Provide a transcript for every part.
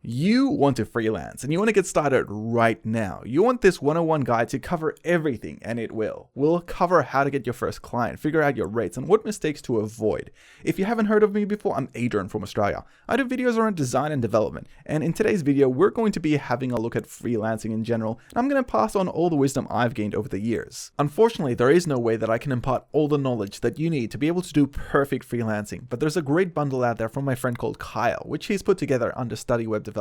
You want to freelance and you want to get started right now. You want this 101 guide to cover everything, and it will. We'll cover how to get your first client, figure out your rates, and what mistakes to avoid. If you haven't heard of me before, I'm Adrian from Australia. I do videos around design and development, and in today's video, we're going to be having a look at freelancing in general, and I'm going to pass on all the wisdom I've gained over the years. Unfortunately, there is no way that I can impart all the knowledge that you need to be able to do perfect freelancing, but there's a great bundle out there from my friend called Kyle, which he's put together under Study Web Development.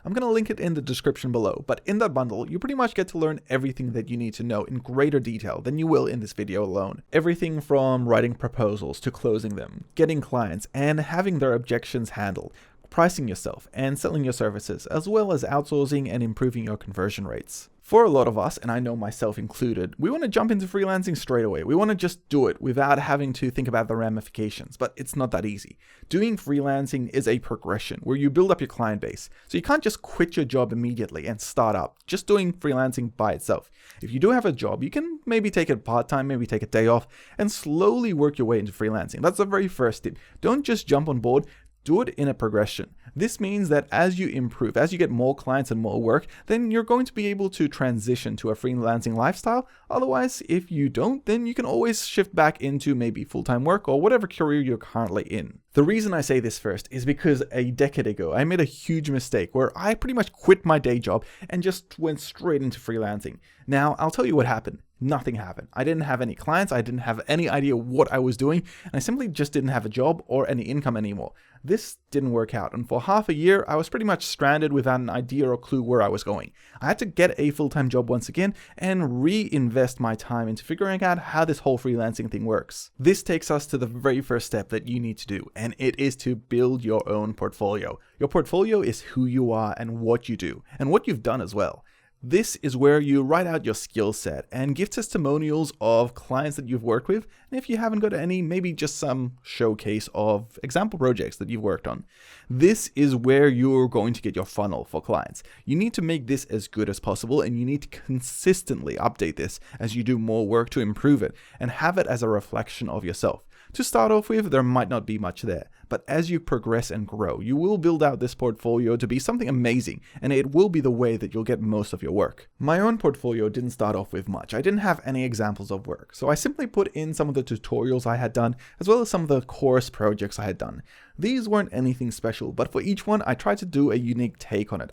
I'm going to link it in the description below, but in that bundle, you pretty much get to learn everything that you need to know in greater detail than you will in this video alone. Everything from writing proposals to closing them, getting clients, and having their objections handled, pricing yourself, and selling your services, as well as outsourcing and improving your conversion rates. For a lot of us, and I know myself included, we want to jump into freelancing straight away. We want to just do it without having to think about the ramifications, but it's not that easy. Doing freelancing is a progression where you build up your client base. So you can't just quit your job immediately and start up just doing freelancing by itself. If you do have a job, you can maybe take it part-time, maybe take a day off, and slowly work your way into freelancing. That's the very first tip. Don't just jump on board. Do it in a progression. This means that as you improve, as you get more clients and more work, then you're going to be able to transition to a freelancing lifestyle. Otherwise, if you don't, then you can always shift back into maybe full-time work or whatever career you're currently in. The reason I say this first is because a decade ago, I made a huge mistake where I pretty much quit my day job and just went straight into freelancing. Now, I'll tell you what happened. Nothing happened. I didn't have any clients. I didn't have any idea what I was doing. And I simply just didn't have a job or any income anymore. This didn't work out. And for half a year, I was pretty much stranded without an idea or clue where I was going. I had to get a full-time job once again and reinvest my time into figuring out how this whole freelancing thing works. This takes us to the very first step that you need to do, and it is to build your own portfolio. Your portfolio is who you are and what you do, and what you've done as well. This is where you write out your skill set and give testimonials of clients that you've worked with. And if you haven't got any, maybe just some showcase of example projects that you've worked on. This is where you're going to get your funnel for clients. You need to make this as good as possible, and you need to consistently update this as you do more work to improve it and have it as a reflection of yourself. To start off with, there might not be much there, but as you progress and grow, you will build out this portfolio to be something amazing, and it will be the way that you'll get most of your work. My own portfolio didn't start off with much. I didn't have any examples of work, so I simply put in some of the tutorials I had done, as well as some of the course projects I had done. These weren't anything special, but for each one, I tried to do a unique take on it.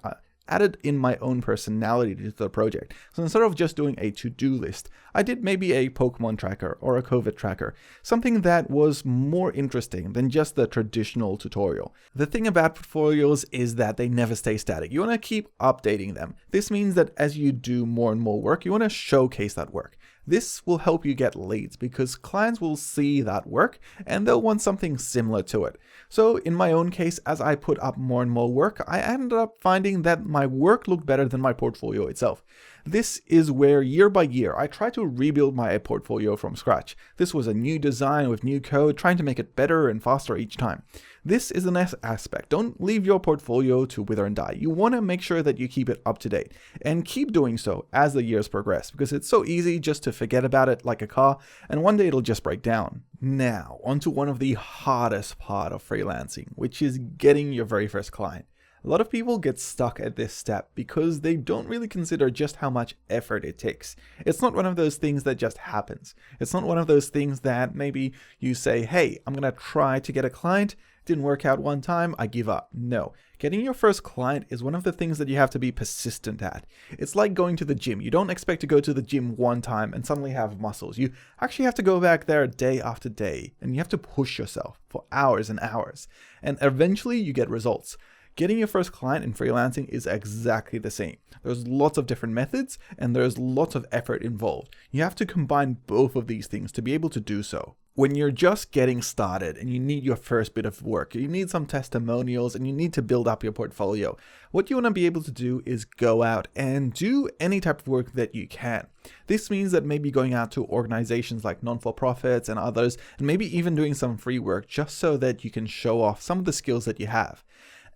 Added in my own personality to the project. So instead of just doing a to-do list, I did maybe a Pokemon tracker or a COVID tracker, something that was more interesting than just the traditional tutorial. The thing about portfolios is that they never stay static. You want to keep updating them. This means that as you do more and more work, you want to showcase that work. This will help you get leads because clients will see that work and they'll want something similar to it. So in my own case, as I put up more and more work, I ended up finding that my work looked better than my portfolio itself. This is where year by year, I try to rebuild my portfolio from scratch. This was a new design with new code, trying to make it better and faster each time. This is the next aspect. Don't leave your portfolio to wither and die. You want to make sure that you keep it up to date and keep doing so as the years progress because it's so easy just to forget about it like a car and one day it'll just break down. Now, onto one of the hardest part of freelancing, which is getting your very first client. A lot of people get stuck at this step because they don't really consider just how much effort it takes. It's not one of those things that just happens. It's not one of those things that maybe you say, hey, I'm going to try to get a client. Didn't work out one time, I give up. No. Getting your first client is one of the things that you have to be persistent at. It's like going to the gym. You don't expect to go to the gym one time and suddenly have muscles. You actually have to go back there day after day, and you have to push yourself for hours and hours. And eventually you get results. Getting your first client in freelancing is exactly the same. There's lots of different methods and there's lots of effort involved. You have to combine both of these things to be able to do so. When you're just getting started and you need your first bit of work, you need some testimonials and you need to build up your portfolio, what you want to be able to do is go out and do any type of work that you can. This means that maybe going out to organizations like non-for-profits and others, and maybe even doing some free work just so that you can show off some of the skills that you have.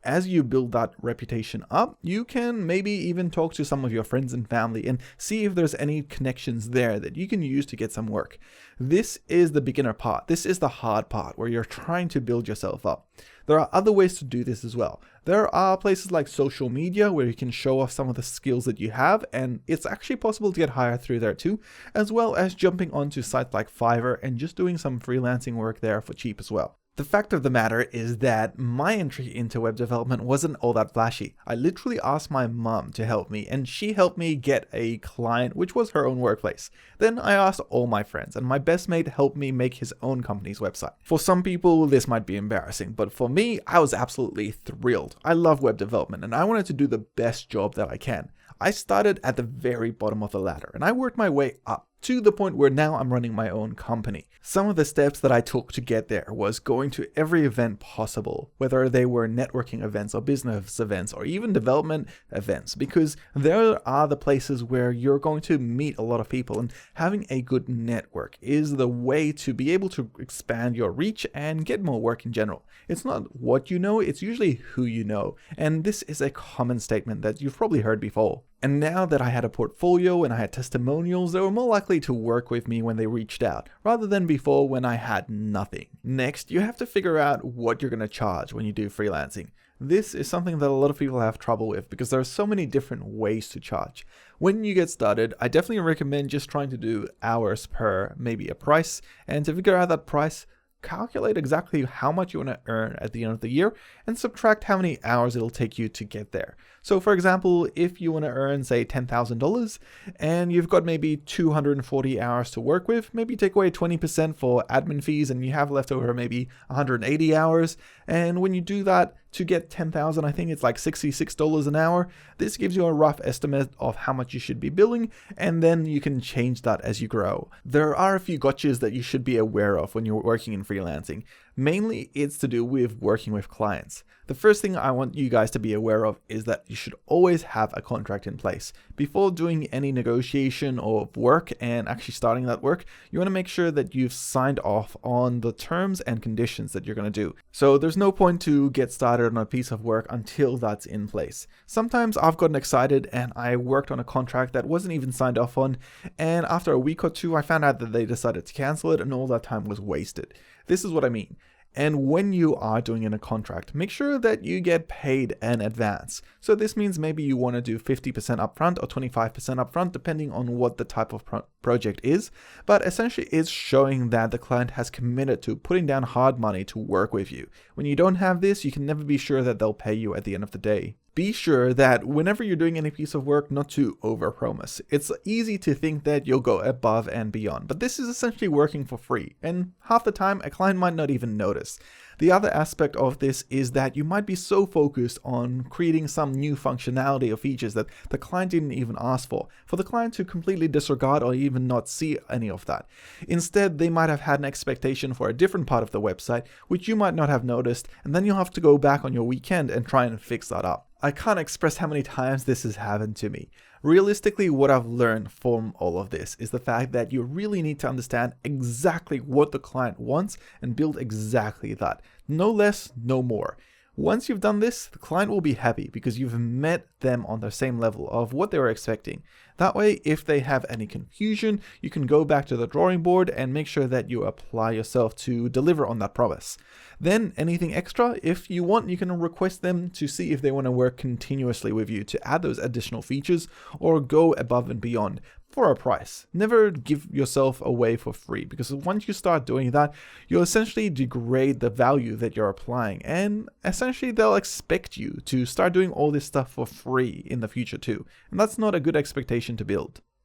As you build that reputation up, you can maybe even talk to some of your friends and family and see if there's any connections there that you can use to get some work. This is the beginner part. This is the hard part where you're trying to build yourself up. There are other ways to do this as well. There are places like social media where you can show off some of the skills that you have, and it's actually possible to get hired through there too, as well as jumping onto sites like Fiverr and just doing some freelancing work there for cheap as well. The fact of the matter is that my entry into web development wasn't all that flashy. I literally asked my mum to help me, and she helped me get a client, which was her own workplace. Then I asked all my friends, and my best mate helped me make his own company's website. For some people, this might be embarrassing, but for me, I was absolutely thrilled. I love web development, and I wanted to do the best job that I can. I started at the very bottom of the ladder, and I worked my way up to the point where now I'm running my own company. Some of the steps that I took to get there was going to every event possible, whether they were networking events or business events or even development events, because there are the places where you're going to meet a lot of people, and having a good network is the way to be able to expand your reach and get more work in general. It's not what you know, it's usually who you know, and this is a common statement that you've probably heard before. And now that I had a portfolio and I had testimonials, they were more likely to work with me when they reached out, rather than before when I had nothing. Next, you have to figure out what you're going to charge when you do freelancing. This is something that a lot of people have trouble with because there are so many different ways to charge. When you get started, I definitely recommend just trying to do hours per maybe a price, and to figure out that price, calculate exactly how much you want to earn at the end of the year and subtract how many hours it'll take you to get there. So for example, if you want to earn say $10,000 and you've got maybe 240 hours to work with, maybe take away 20% for admin fees and you have left over maybe 180 hours. And when you do that, to get 10,000, I think it's like $66 an hour. This gives you a rough estimate of how much you should be billing, and then you can change that as you grow. There are a few gotchas that you should be aware of when you're working in freelancing. Mainly, it's to do with working with clients. The first thing I want you guys to be aware of is that you should always have a contract in place. Before doing any negotiation of work and actually starting that work, you want to make sure that you've signed off on the terms and conditions that you're going to do. So there's no point to get started on a piece of work until that's in place. Sometimes I've gotten excited and I worked on a contract that wasn't even signed off on, and after a week or two I found out that they decided to cancel it and all that time was wasted. This is what I mean. And when you are doing in a contract, make sure that you get paid in advance. So this means maybe you want to do 50% upfront or 25% upfront, depending on what the type of project is. But essentially it's showing that the client has committed to putting down hard money to work with you. When you don't have this, you can never be sure that they'll pay you at the end of the day. Be sure that whenever you're doing any piece of work, not to overpromise. It's easy to think that you'll go above and beyond, but this is essentially working for free, and half the time a client might not even notice. The other aspect of this is that you might be so focused on creating some new functionality or features that the client didn't even ask for the client to completely disregard or even not see any of that. Instead, they might have had an expectation for a different part of the website, which you might not have noticed, and then you'll have to go back on your weekend and try and fix that up. I can't express how many times this has happened to me. Realistically, what I've learned from all of this is the fact that you really need to understand exactly what the client wants and build exactly that. No less, no more. Once you've done this, the client will be happy because you've met them on the same level of what they were expecting. That way, if they have any confusion, you can go back to the drawing board and make sure that you apply yourself to deliver on that promise. Then anything extra, if you want, you can request them to see if they want to work continuously with you to add those additional features or go above and beyond for a price. Never give yourself away for free, because once you start doing that, you'll essentially degrade the value that you're applying, and essentially they'll expect you to start doing all this stuff for free in the future too. And that's not a good expectation to build.